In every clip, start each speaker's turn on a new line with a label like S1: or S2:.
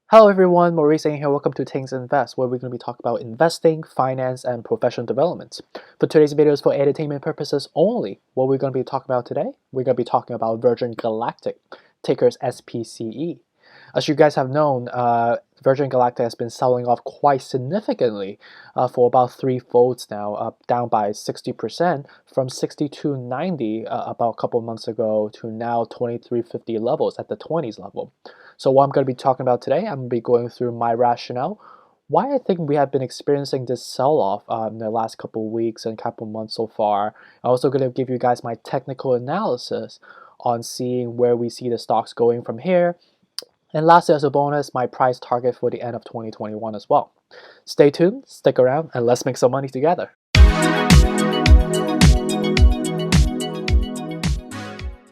S1: Hello everyone, Maurice here. Welcome to Things Invest, where we're going to be talking about investing, finance, and professional development. For today's video is for entertainment purposes only. What we're going to be talking about today, we're going to be talking about Virgin Galactic, tickers SPCE. As you guys have known, Virgin Galactic has been selling off quite significantly for about 3 folds now, down by 60% from 62.90 about a couple months ago to now 23.50 levels at the 20s level. So what I'm going to be talking about today, I'm going to be going through my rationale, why I think we have been experiencing this sell-off in the last couple of weeks and couple months so far. I'm also going to give you guys my technical analysis on seeing where we see the stocks going from here. And lastly, as a bonus, my price target for the end of 2021 as well. Stay tuned, stick around, and let's make some money together.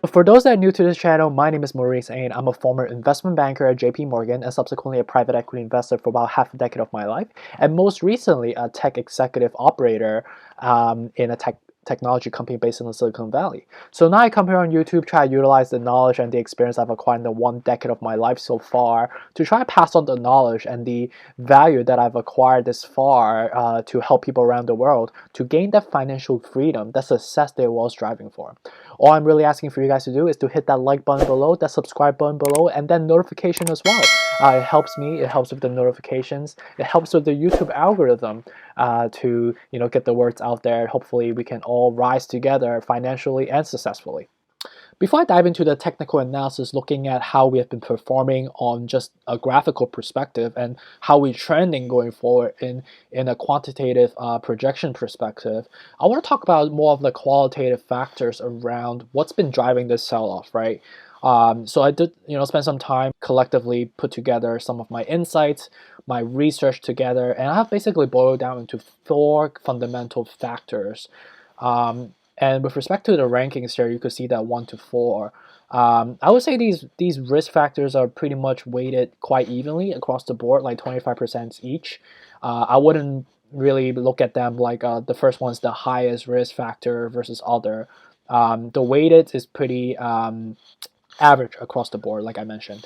S1: For those that are new to this channel, my name is Maurice and I'm a former investment banker at JP Morgan and subsequently a private equity investor for about half a decade of my life, and most recently a tech executive operator in a technology company based in the Silicon Valley. So now I come here on YouTube, try to utilize the knowledge and the experience I've acquired in the 1 decade of my life so far to try to pass on the knowledge and the value that I've acquired this far to help people around the world to gain that financial freedom, that success they were striving for. All I'm really asking for you guys to do is to hit that like button below, that subscribe button below, and then notification as well. It helps me, it helps with the notifications, it helps with the YouTube algorithm to get the words out there. Hopefully we can all rise together financially and successfully. Before I dive into the technical analysis, looking at how we have been performing on just a graphical perspective and how we're trending going forward in a quantitative projection perspective, I want to talk about more of the qualitative factors around what's been driving this sell-off, right? So I did, spend some time collectively put together some of my insights, my research together, and I have basically boiled down into 4 fundamental factors. And with respect to the rankings here, you could see that 1 to 4. I would say these risk factors are pretty much weighted quite evenly across the board, like 25% each. I wouldn't really look at them like the first one's the highest risk factor versus other. The weighted is pretty average across the board, like I mentioned.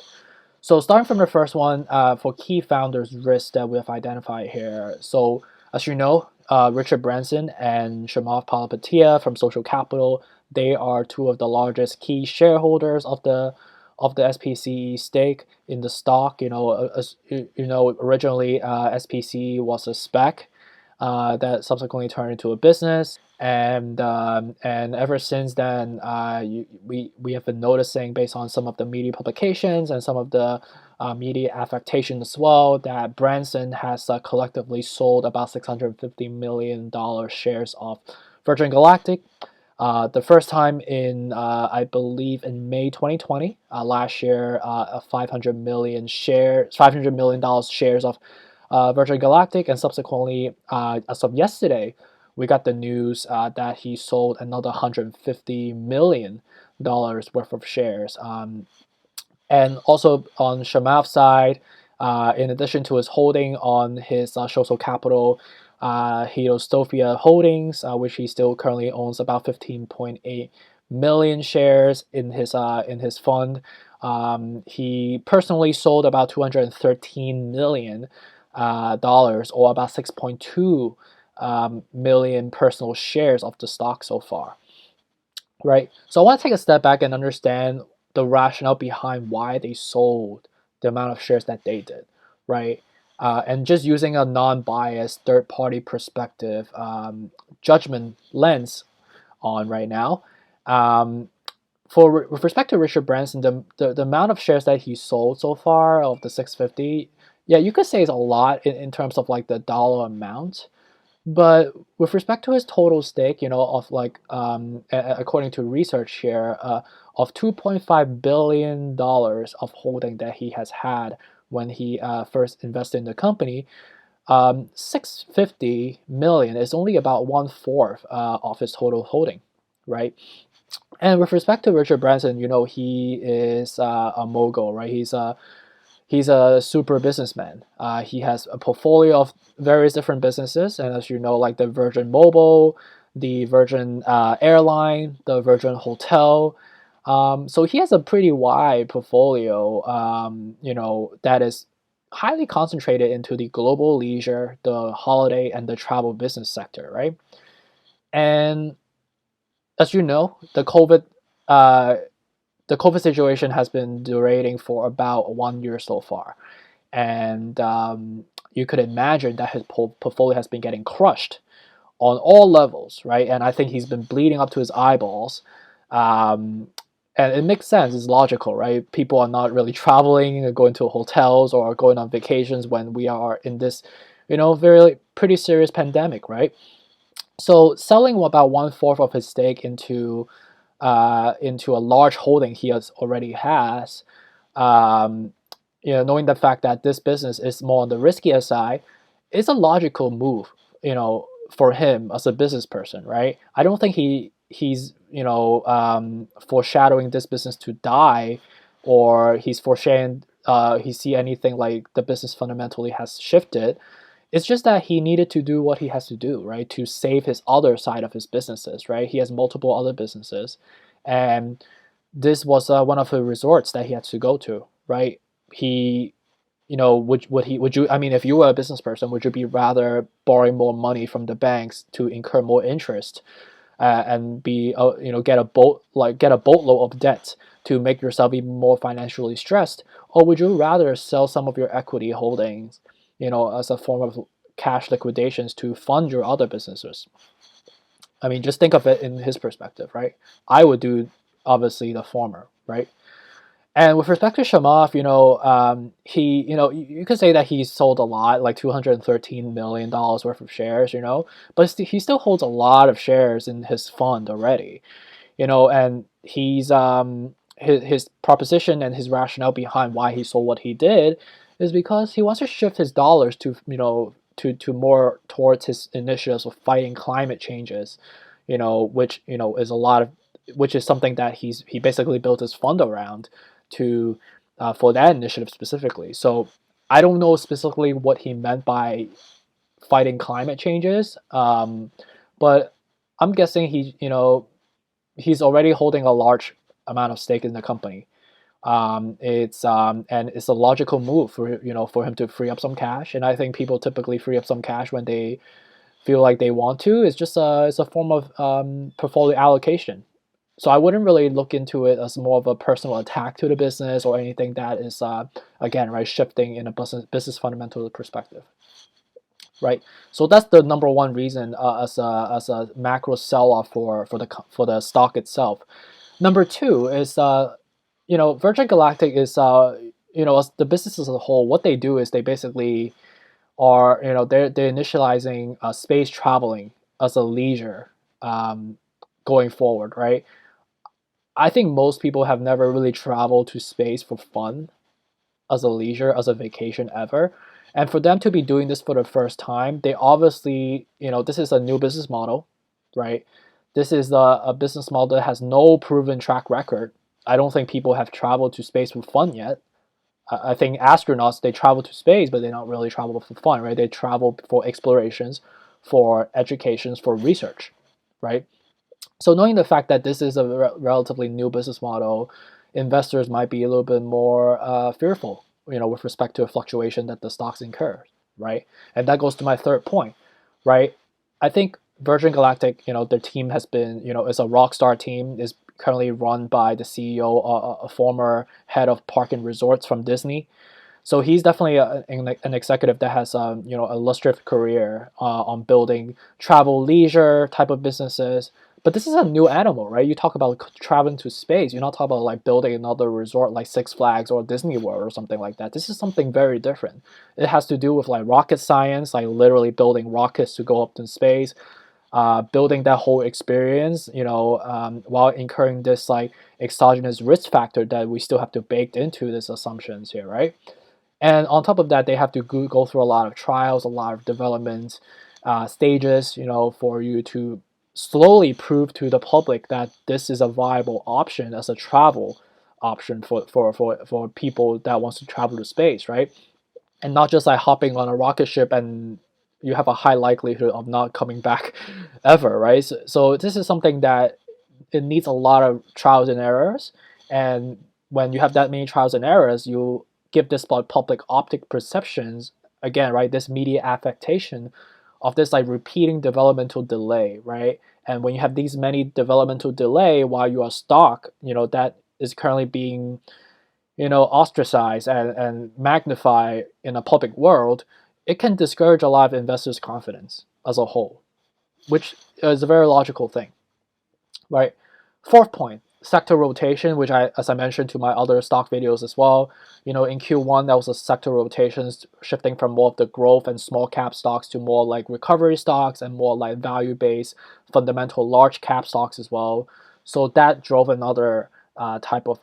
S1: So starting from the first one, for key founders risks that we have identified here. So as you know, Richard Branson and Shamav Palihapitiya from Social Capital, they are 2 of the largest key shareholders of the SPCE stake in the stock. Originally SPCE was a spec that subsequently turned into a business, and ever since then, we have been noticing, based on some of the media publications and some of the media affectation as well, that Branson has collectively sold about $650 million shares of Virgin Galactic. The first time in, I believe, in May 2020, last year, $500 million shares of Virgin Galactic, and subsequently, as of yesterday, we got the news that he sold another $150 million worth of shares. And also on Shamav's side, in addition to his holding on his social capital, Heliostophia Holdings, which he still currently owns about 15.8 million shares in his fund. He personally sold about $213 million, or about 6.2 million personal shares of the stock so far, right? So I want to take a step back and understand the rationale behind why they sold the amount of shares that they did, right? And just using a non-biased third-party perspective judgment lens on right now. With respect to Richard Branson, the amount of shares that he sold so far of the 650, yeah, you could say it's a lot in terms of like the dollar amount. But with respect to his total stake, of like, according to research here, of $2.5 billion of holding that he has had when he first invested in the company, 650 million is only about 1/4 of his total holding, right? And with respect to Richard Branson, he is a mogul, right? He's a super businessman. He has a portfolio of various different businesses, and as you know, like the Virgin Mobile, the Virgin Airline, the Virgin Hotel. So he has a pretty wide portfolio, that is highly concentrated into the global leisure, the holiday, and the travel business sector, right? And as you know, uh, the COVID situation has been durating for about 1 year so far, and you could imagine that his portfolio has been getting crushed on all levels, right? And I think he's been bleeding up to his eyeballs. Um, and it makes sense, it's logical, right? People are not really traveling, going to hotels or going on vacations when we are in this, very pretty serious pandemic, right? So selling about 1/4 of his stake into a large holding he already has, um, knowing the fact that this business is more on the riskier side, is a logical move, for him as a business person, right? I don't think he's foreshadowing this business to die, or he's foreshadowing he see anything like the business fundamentally has shifted. It's just that he needed to do what he has to do, right, to save his other side of his businesses, right? He has multiple other businesses, and this was one of the resorts that he had to go to, right? He, would you? I mean, if you were a business person, would you be rather borrowing more money from the banks to incur more interest, and be, get a boatload of debt to make yourself even more financially stressed, or would you rather sell some of your equity holdings, as a form of cash liquidations to fund your other businesses? I mean, just think of it in his perspective, right? I would do obviously the former, right? And with respect to Shamov, he, you could say that he sold a lot, like $213 million worth of shares, but he still holds a lot of shares in his fund already, and his proposition and his rationale behind why he sold what he did is because he wants to shift his dollars to, to more towards his initiatives of fighting climate changes, which, is a lot of, which is something that he basically built his fund around to, for that initiative specifically. So I don't know specifically what he meant by fighting climate changes, but I'm guessing he's already holding a large amount of stake in the company. And it's a logical move for him to free up some cash, and I think people typically free up some cash when they feel like they want to. It's a form of portfolio allocation. So I wouldn't really look into it as more of a personal attack to the business or anything that is, again, right, shifting in a business fundamental perspective, right? So that's the number one reason, as a macro sell off for the stock itself. Number two is, Virgin Galactic is, as the business as a whole, what they do is they basically are, they're initializing space traveling as a leisure, going forward, right? I think most people have never really traveled to space for fun, as a leisure, as a vacation ever. And for them to be doing this for the first time, they obviously, this is a new business model, right? This is a business model that has no proven track record. I don't think people have traveled to space for fun yet. I think astronauts, they travel to space, but they don't really travel for fun, right? They travel for explorations, for educations, for research, right? So knowing the fact that this is a relatively new business model, investors might be a little bit more fearful, with respect to a fluctuation that the stocks incur, right? And that goes to my third point, right? I think Virgin Galactic, their team has been, is a rock star team, is currently run by the CEO, a former head of park and resorts from Disney. So he's definitely an executive that has, illustrious career on building travel leisure type of businesses. But this is a new animal, right? You talk about traveling to space. You're not talking about like building another resort like Six Flags or Disney World or something like that. This is something very different. It has to do with like rocket science, like literally building rockets to go up to space, building that whole experience, while incurring this like exogenous risk factor that we still have to bake into these assumptions here, right? And on top of that, they have to go through a lot of trials, a lot of development stages, for you to slowly prove to the public that this is a viable option as a travel option for people that wants to travel to space, right? And not just like hopping on a rocket ship and you have a high likelihood of not coming back ever, right? So this is something that it needs a lot of trials and errors, and when you have that many trials and errors, you give this like public optic perceptions again, right? This media affectation of this like repeating developmental delay, right? And when you have these many developmental delay while you are stock, that is currently being, ostracized and magnified in a public world, it can discourage a lot of investors' confidence as a whole, which is a very logical thing, right? Fourth point, sector rotation, which as I mentioned to my other stock videos as well, in Q1, that was a sector rotations shifting from more of the growth and small cap stocks to more like recovery stocks and more like value-based fundamental large cap stocks as well. So that drove another type of,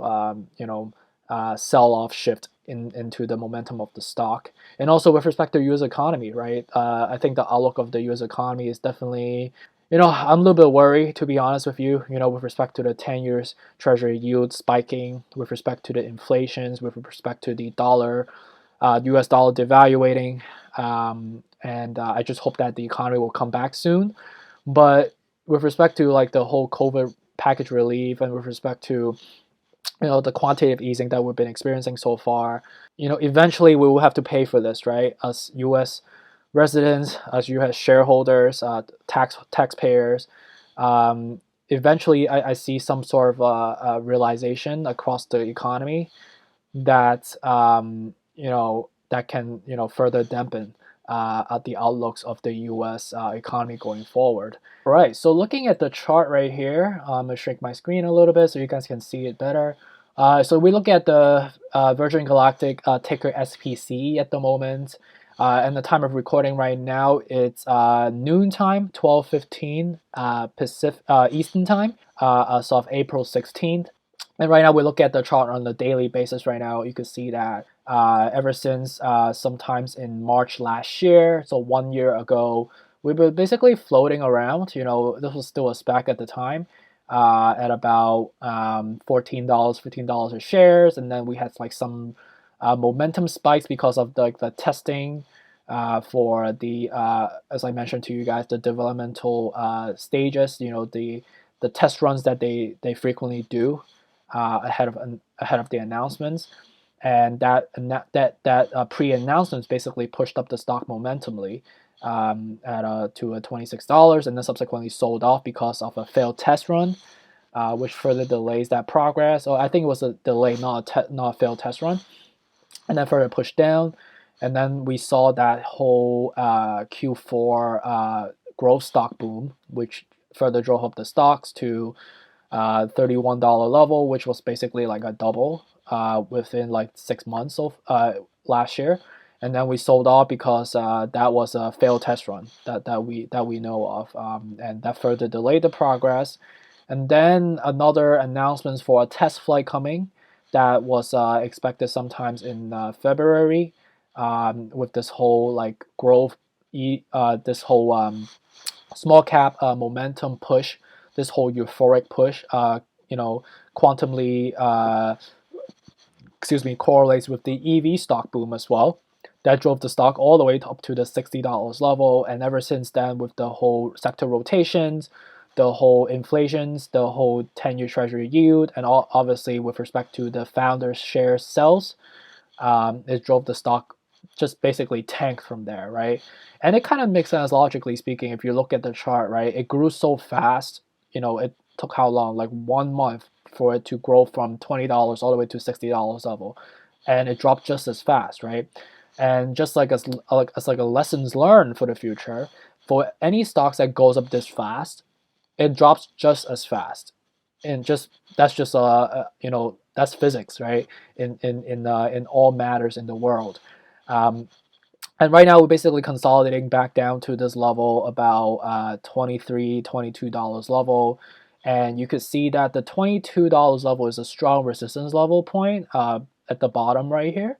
S1: sell-off shift into the momentum of the stock. And also with respect to U.S. economy, right? I think the outlook of the U.S. economy is definitely, I'm a little bit worried, to be honest with you, with respect to the 10 years treasury yield spiking, with respect to the inflations, with respect to the dollar, US dollar devaluating. And I just hope that the economy will come back soon. But with respect to like the whole COVID package relief and with respect to, the quantitative easing that we've been experiencing so far, eventually we will have to pay for this, right? As US residents, as U.S. shareholders, taxpayers. Eventually, I see some sort of realization across the economy that that can further dampen the outlooks of the U.S. Economy going forward. All right, so looking at the chart right here, I'm gonna shrink my screen a little bit so you guys can see it better. So we look at the Virgin Galactic ticker SPCE at the moment. And the time of recording right now, it's noon time, 12:15 Pacific Eastern time, as of April 16th. And right now we look at the chart on the daily basis right now. You can see that ever since sometimes in March last year, so 1 year ago, we were basically floating around. This was still a spec at the time, at about $14, $15 a shares, and then we had like some momentum spikes because of the testing for the as I mentioned to you guys, the developmental stages. The test runs that they frequently do ahead of the announcements, and that pre-announcements basically pushed up the stock momentumly to a $26, and then subsequently sold off because of a failed test run, which further delays that progress. So I think it was a delay, not a failed test run, and then further pushed down, and then we saw that whole Q4 growth stock boom, which further drove up the stocks to $31 level, which was basically like a double within like 6 months of last year. And then we sold off because that was a failed test run that we know of, and that further delayed the progress. And then another announcement for a test flight coming that was expected sometimes in February, with this whole like growth, this whole small cap momentum push, this whole euphoric push, quantumly, correlates with the EV stock boom as well. That drove the stock all the way up to the $60 level, and ever since then, with the whole sector rotations, the whole inflations, the whole 10-year treasury yield, and obviously with respect to the founders' share sales, it drove the stock just basically tanked from there, right? And it kind of makes sense logically speaking if you look at the chart, right? It grew so fast, it took how long? Like 1 month for it to grow from $20 all the way to $60 level, and it dropped just as fast, right? And just like as like a lessons learned for the future, for any stocks that goes up this fast, it drops just as fast, and that's just that's physics, right? In all matters in the world. Um, and right now we're basically consolidating back down to this level about $23, $22 level, and you could see that the $22 level is a strong resistance level point at the bottom right here.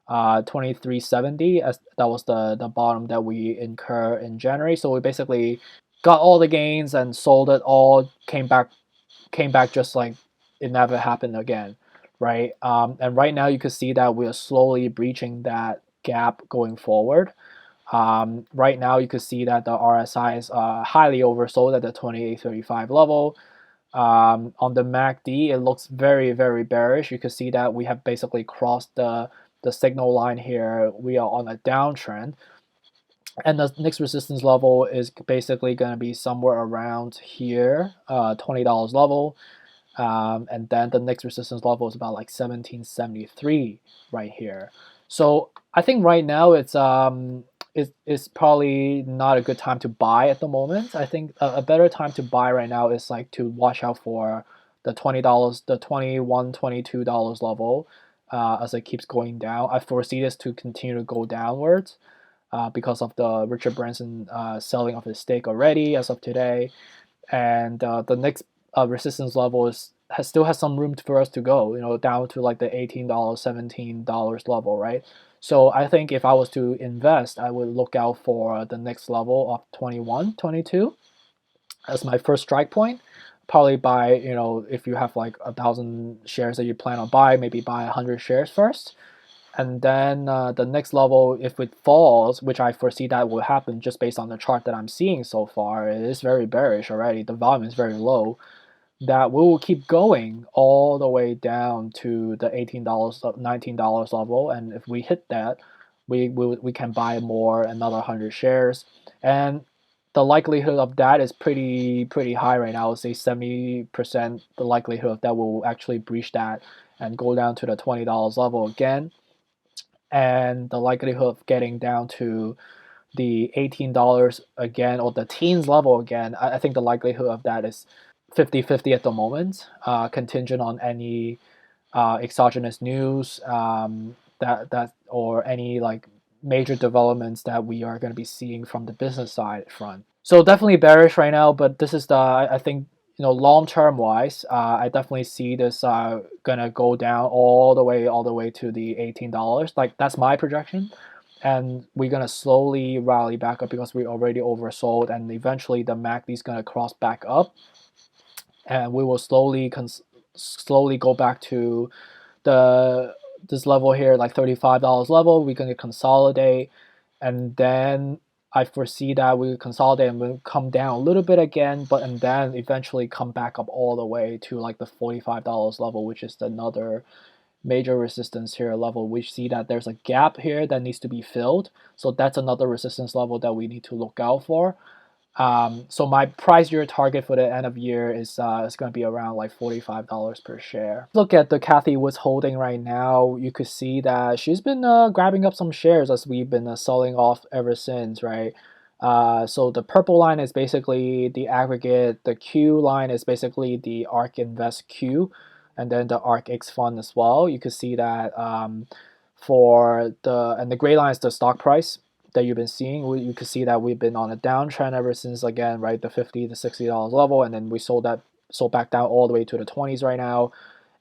S1: 2370, as that was the bottom that we incur in January. So we basically got all the gains and sold it all, came back just like it never happened again, right? And right now you can see that we are slowly breaching that gap going forward. Right now you can see that the RSI is highly oversold at the 2835 level. On the MACD, it looks very, very bearish. You can see that we have basically crossed the the signal line here, we are on a downtrend, and the next resistance level is basically going to be somewhere around here, $20 level. And then the next resistance level is about like 1773 right here. So I think right now it's probably not a good time to buy at the moment. I think a better time to buy right now is like to watch out for the $20, the $21, $22 level as it keeps going down. I foresee this to continue to go downwards because of the Richard Branson selling of his stake already as of today, and the next resistance level still has some room for us to go, down to like the $18, $17 level, right? So I think if I was to invest, I would look out for the next level of 21, 22 as my first strike point. Probably buy, if you have like 1,000 shares that you plan on buy, maybe buy 100 shares first. And then the next level, if it falls, which I foresee that will happen just based on the chart that I'm seeing so far, it is very bearish already. The volume is very low. That we will keep going all the way down to the $18, $19 level. And if we hit that, we can buy more, another 100 shares. And the likelihood of that is pretty high right now. I would say 70% the likelihood of that will actually breach that and go down to the $20 level again. And the likelihood of getting down to the $18 again, or the teens level again, I think the likelihood of that is 50-50 at the moment, contingent on any exogenous news that or any like major developments that we are going to be seeing from the business side front. So definitely bearish right now, but this is I think long term wise, I definitely see this gonna go down all the way to the $18. Like that's my projection, and we're gonna slowly rally back up because we already oversold, and eventually the MACD is gonna cross back up, and we will slowly go back to this level here, like $35 level. We're gonna consolidate, and then I foresee that we consolidate and we'll come down a little bit again, and then eventually come back up all the way to like the $45 level, which is another major resistance here level. We see that there's a gap here that needs to be filled, so that's another resistance level that we need to look out for. So my price year target for the end of year is going to be around like $45 per share. Look at the Cathie was holding right now. You could see that she's been grabbing up some shares as we've been selling off ever since, right? So the purple line is basically the aggregate. The Q line is basically the ARK Invest Q, and then the ARK X fund as well. You could see that and the gray line is the stock price that you've been seeing. You can see that we've been on a downtrend ever since, again, right, the $50 to $60 level, and then we sold back down all the way to the 20s right now.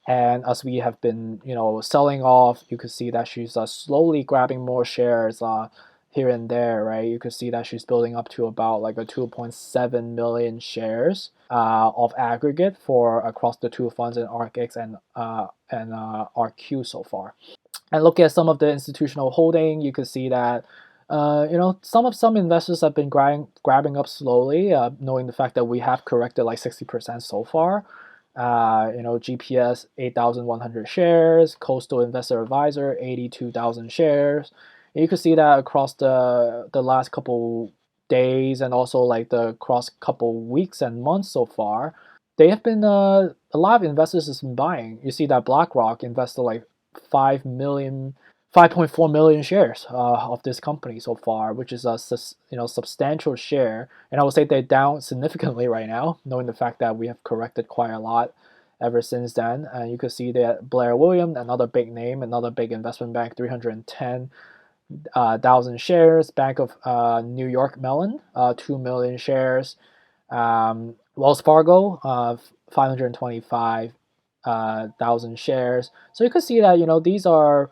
S1: And as we have been selling off, you can see that she's slowly grabbing more shares here and there, right? You can see that she's building up to about like a 2.7 million shares of aggregate for across the two funds in ARKX and ARKQ so far. And looking at some of the institutional holding, you can see that some investors have been grabbing up slowly, knowing the fact that we have corrected like 60% so far. GPS 8,100 shares, Coastal Investor Advisor 82,000 shares. And you can see that across the last couple days, and also like the cross couple weeks and months so far, they have been a lot of investors has been buying. You see that BlackRock invested like 5.4 million shares of this company so far, which is a substantial share. And I would say they're down significantly right now, knowing the fact that we have corrected quite a lot ever since then. And you can see that Blair Williams, another big name, another big investment bank, 310,000 shares. Bank of New York Mellon, 2 million shares. Wells Fargo, 525,000 shares. So you can see that these are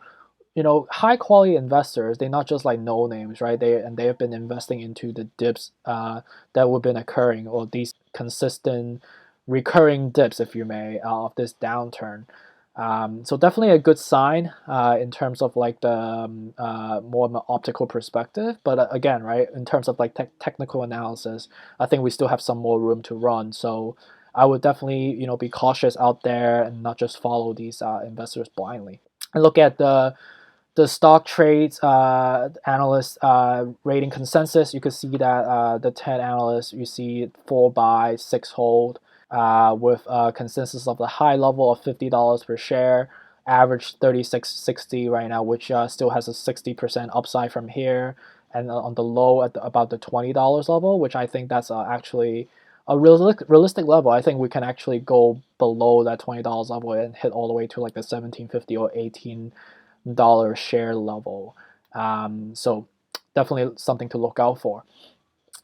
S1: high quality investors. They're not just like no names, right? They have been investing into the dips that have been occurring, or these consistent recurring dips, if you may, of this downturn. So definitely a good sign in terms of like the more of an optical perspective. But again, right, in terms of like technical analysis, I think we still have some more room to run. So I would definitely be cautious out there and not just follow these investors blindly. And look at the the stock trades analyst rating consensus, you can see that the 10 analysts, you see 4 buy, 6 hold, with a consensus of the high level of $50 per share, average 36.60 right now, which still has a 60% upside from here, and on the low at about the $20 level, which I think that's actually a realistic level. I think we can actually go below that $20 level and hit all the way to like the 17.50 or $18 share level. So definitely something to look out for.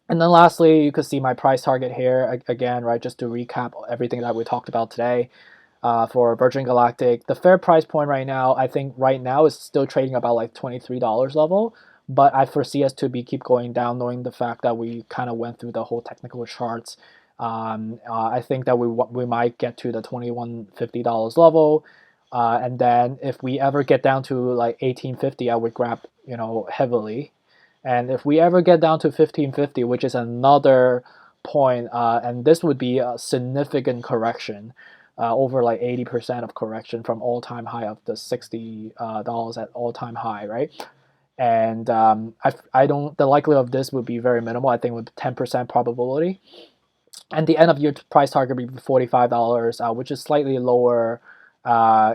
S1: And then lastly, you could see my price target here again, right? Just to recap everything that we talked about today. For Virgin Galactic, the fair price point right now, I think right now is still trading about like $23 level, but I foresee us to keep going down, knowing the fact that we kind of went through the whole technical charts. I think that we might get to the $21.50 level, and then if we ever get down to like 18.50, I would grab heavily, and if we ever get down to 15.50, which is another point, and this would be a significant correction. Over like 80% of correction from all-time high of the $60 at all-time high, right? And I don't. The likelihood of this would be very minimal. I think with 10% probability. And the end of year price target would be $45, which is slightly lower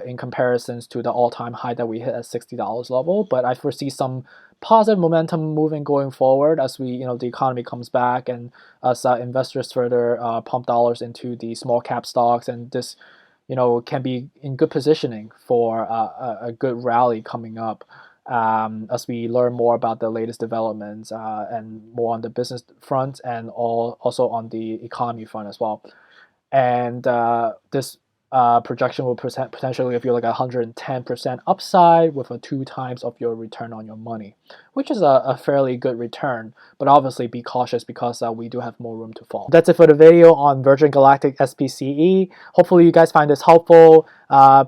S1: in comparisons to the all-time high that we hit at $60 level. But I foresee some positive momentum moving going forward as the economy comes back and as investors further pump dollars into the small cap stocks, and this can be in good positioning for a good rally coming up as we learn more about the latest developments and more on the business front and also on the economy front as well. And this projection will potentially give you like 110% upside with a 2 times of your return on your money, which is a fairly good return, but obviously be cautious because we do have more room to fall. That's it for the video on Virgin Galactic SPCE. Hopefully you guys find this helpful.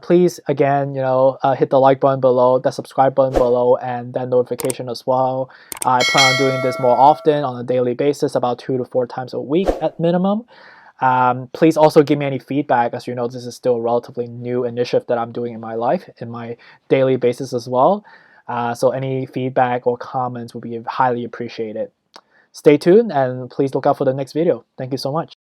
S1: Please again hit the like button below, the subscribe button below, and that notification as well. I plan on doing this more often on a daily basis, about 2 to 4 times a week at minimum. Please also give me any feedback, as this is still a relatively new initiative that I'm doing in my life, in my daily basis as well. So any feedback or comments would be highly appreciated. Stay tuned and please look out for the next video. Thank you so much.